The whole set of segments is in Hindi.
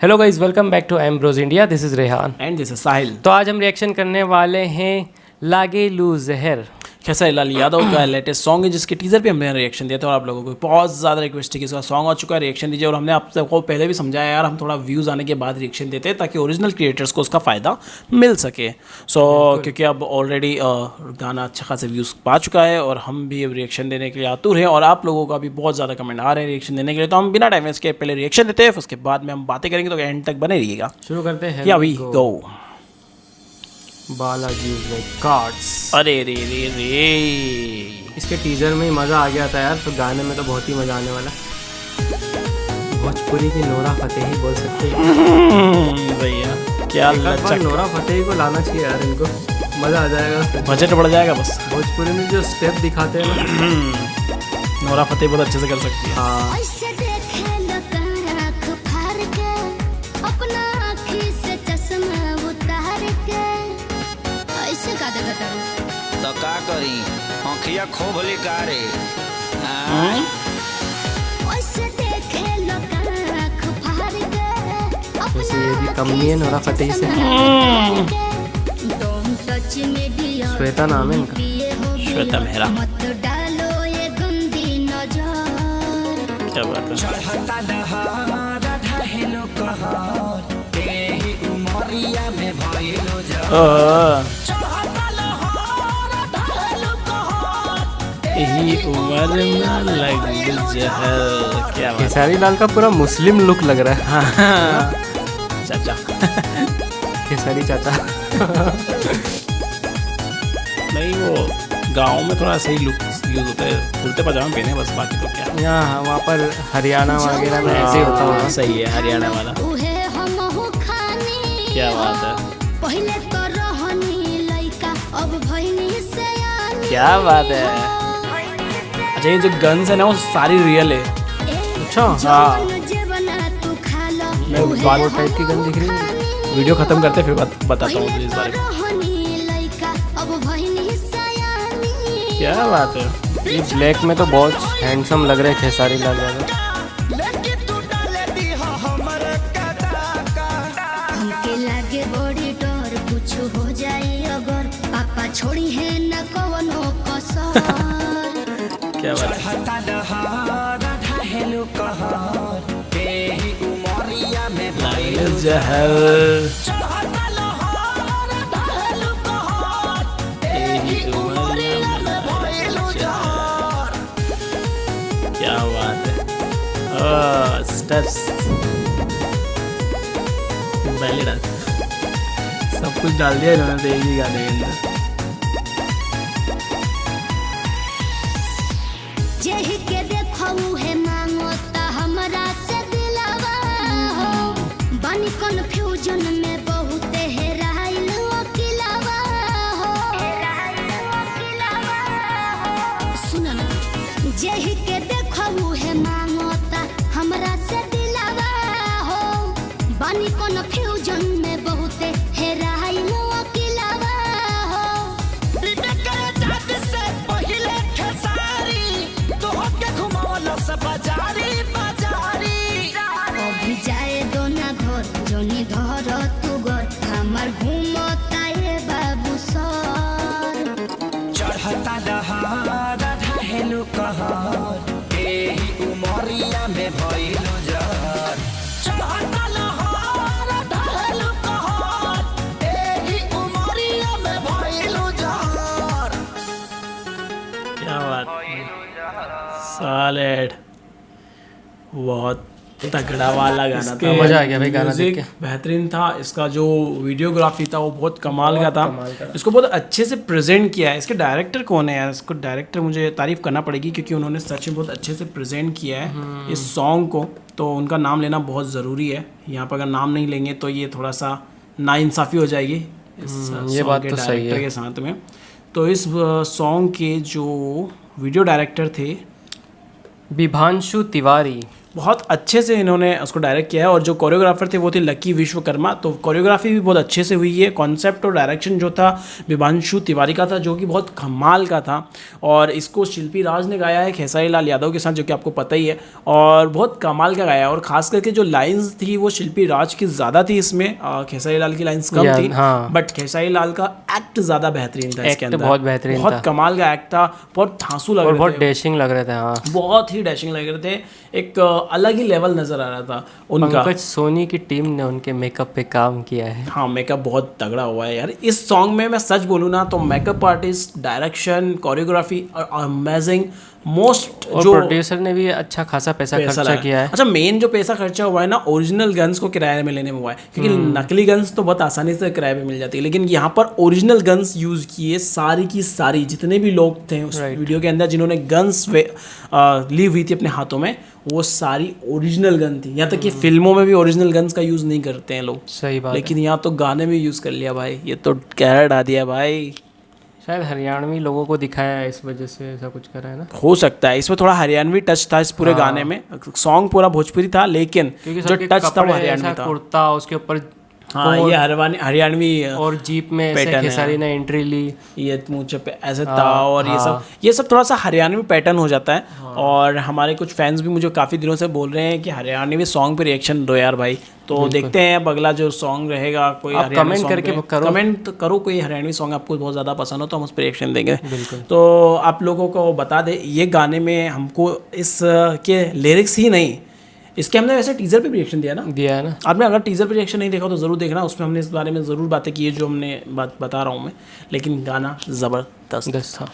Hello guys, welcome back to Ambrose India. This is Rehan and this is Sahil. तो आज हम रिएक्शन करने वाले हैं लागे लू जहर। खेसारी लाल यादव का लेटेस्ट सॉन्ग है जिसके टीजर पे हमने रिएक्शन दिया था और आप लोगों को बहुत ज़्यादा रिक्वेस्ट थी कि इसका सॉन्ग आ चुका है, रिएक्शन दीजिए। और हमने आप सबको पहले भी समझाया यार, हम थोड़ा व्यूज़ आने के बाद रिएक्शन देते हैं ताकि ओरिजिनल क्रिएटर्स को उसका फ़ायदा मिल सके। क्योंकि अब ऑलरेडी गाना अच्छा खासा व्यूज़ पा चुका है और हम भी अब रिएक्शन देने के लिए आतुर हैं और आप लोगों का भी बहुत ज़्यादा कमेंट आ रहे हैं रिएक्शन देने के लिए। तो हम बिना टाइम वेस्ट के पहले रिएक्शन देते हैं, फिर उसके बाद में हम बातें करेंगे, तो एंड तक बने रहिएगा। शुरू करते हैं। या वी गो। बालाजी कार्ड्स। अरे रे रे रे, इसके टीजर में ही मज़ा आ गया था यार, तो गाने में तो बहुत ही मज़ा आने वाला। भोजपुरी की नोरा फतेही बोल सकते हैं भैया। क्या लचक, नोरा फतेही को लाना चाहिए यार, इनको मज़ा आ जाएगा, बजट बढ़ जाएगा बस। भोजपुरी में जो स्टेप दिखाते हैं ना, नोरा फतेही बहुत अच्छे से कर सकती है। हाँ तो का करी आँखिया खोभली कारे। वैसे ये भी कम नहीं है नोरा फतेही से। श्वेता नाम है इनका, श्वेता मेहरा। क्या बात है। यही उम्र में लग जहर। क्या बात। खेसारी लाल का पूरा मुस्लिम लुक लग रहा है। हाँ चाचा। खेसारी चाचा। नहीं, वो गांव में थोड़ा सही लुक यूज होता है, कुर्ते पजामा पहने बस, बाकी तो क्या। यहाँ वहाँ पर हरियाणा वगैरह में ऐसे ही होता होगा। सही है, हरियाणा वाला। क्या बात है, क्या बात है। अच्छा, ये जो गन्स है ना वो सारी रियल है। अच्छा हाँ, मैं बाल टाइप की गन दिख रही है। वीडियो खत्म करते फिर बताता हूँ तुझे इस बारे में। क्या बात है। ये ब्लैक में तो बहुत हैंडसम लग रहे हैं खेसारी लाल यादव। छोड़ी है न कवनो कसर। क्या बात है। जहर। क्या बात है। स्टेप्स, बैली डांस, सब कुछ डाल दिया इन्होंने तो एक ही गाने के अंदर। जेहि के देखऊ है मांगो ता हमरा से दिलावा हो, बानी कन्फ्यूजन में बहुत हेराइल अकेलावा हो। सुन ना, जेहि के देखऊ है मांगो ता हमरा से दिलावा हो, बानी कन्फ्यूजन में बहुत हेराइल अकेलावा हो। अभी जाए दो ना घर, जोनी धर तू घर, हमार घूमता ये बाबू सर। चढ़ता दहाड़ा ढहेलु कहर, एही उमरिया में भइलु जहर। चढ़ता दहाड़ा ढहेलु कहर, एही उमरिया में भइलु जहर। क्या बात है। सॉलिड, बहुत तगड़ा वाला गाना था। मजा आ गया भाई गाना देख म्यूजिक के। बेहतरीन था। इसका जो वीडियोग्राफी था वो बहुत कमाल का था। इसको बहुत अच्छे से प्रेजेंट किया है। इसके डायरेक्टर कौन है यार? इसको डायरेक्टर मुझे तारीफ करना पड़ेगी क्योंकि उन्होंने सच में बहुत अच्छे से प्रेजेंट किया है इस सॉन्ग को। तो उनका नाम लेना बहुत ज़रूरी है। यहाँ पर अगर नाम नहीं लेंगे तो ये थोड़ा सा नाइंसाफ़ी हो जाएगी इस ये बात के तो सही डायरेक्टर है। के साथ में। तो इस सॉन्ग के जो वीडियो डायरेक्टर थे विभांशु तिवारी। बहुत अच्छे से इन्होंने उसको डायरेक्ट किया है, और जो कोरियोग्राफर थे वो थे लकी विश्वकर्मा। तो कोरियोग्राफी भी बहुत अच्छे से हुई है। कॉन्सेप्ट और डायरेक्शन जो था विभांशु तिवारी का था, जो कि बहुत कमाल का था। और इसको शिल्पी राज ने गाया है खेसारी लाल यादव के साथ, जो कि आपको पता ही है, और बहुत कमाल का गाया है। और खास करके जो लाइंस थी वो शिल्पी राज की ज़्यादा थी इसमें, खेसारी लाल की लाइंस कम थी। हाँ। बट खेसारी लाल का एक्ट ज़्यादा बेहतरीन था इसके अंदर, बहुत बेहतरीन बहुत था। कमाल का एक्ट था, बहुत धांसू लग और रहे बहुत थे, डैशिंग लग रहे थे। हाँ, बहुत ही डैशिंग लग रहे थे। एक अलग ही लेवल नजर आ रहा था उनका। पंकज सोनी की टीम ने उनके मेकअप पे काम किया है। हाँ, मेकअप बहुत तगड़ा हुआ है यार इस सॉन्ग में। मैं सच बोलूँ ना तो makeup artist, direction, choreography amazing most. और जो प्रोड्यूसर ने भी अच्छा खासा पैसा खर्चा लगा। किया है। अच्छा, मेन जो पैसा खर्चा हुआ है ना ओरिजिनल गन्स को किराए में लेने में हुआ है, क्योंकि नकली गन्स तो बहुत आसानी से किराए पे मिल जाती है, लेकिन यहाँ पर ओरिजिनल गन्स यूज किए सारी की सारी। जितने भी लोग थे उस वीडियो के अंदर जिन्होंने गन्स ली हुई थी अपने हाथों में, वो सारी ओरिजिनल गन थी। यहाँ तक कि फिल्मों में भी ओरिजिनल गन्स का यूज नहीं करते हैं लोग, सही बात। लेकिन यहाँ तो गाने में यूज कर लिया भाई, ये तो कहर डा दिया भाई। शायद हरियाणवी लोगों को दिखाया है, इस वजह से ऐसा कुछ करा है ना। हो सकता है इसमें थोड़ा हरियाणवी टच था इस पूरे गाने में। सॉन्ग पूरा भोजपुरी था, लेकिन क्योंकि जो सबके टच था वो कपड़े हरियाणवी ऐसा था। कुर्ता, उसके ऊपर हाँ, ये हरियाणवी और जीप में ऐसे पैटर्न है। खेसारी ने एंट्री ली। ये मुझे पे ऐसे था, और ये सब थोड़ा सा हरियाणवी पैटर्न हो जाता है। और हमारे कुछ फैंस भी मुझे काफ़ी दिनों से बोल रहे हैं कि हरियाणवी सॉन्ग पे रिएक्शन दो यार भाई। तो देखते हैं अब अगला जो सॉन्ग रहेगा, कोई आप हरियाणवी कमेंट सॉन्ग करके पे करो। कमेंट करो, कोई हरियाणवी सॉन्ग आपको बहुत ज़्यादा पसंद हो तो हम उस पर रिएक्शन देंगे। तो आप लोगों को बता दें, ये गाने में हमको इस के लिरिक्स ही नहीं, इसके हमने वैसे टीजर पे भी रिएक्शन दिया ना, दिया है ना। आपने अगर टीजर पे रिएक्शन नहीं देखा तो ज़रूर देखना, उसमें हमने इस बारे में ज़रूर बातें की है जो हमने बात बता रहा हूँ मैं। लेकिन गाना ज़बरदस्त था,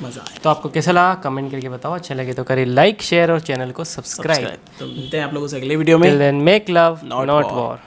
मज़ा आया। तो आपको कैसा लगा कमेंट करके बताओ। अच्छा लगे तो करिए लाइक, शेयर और चैनल को सब्सक्राइब। तो मिलते हैं आप लोगों से अगले वीडियो में। Till then make love Not not war. War.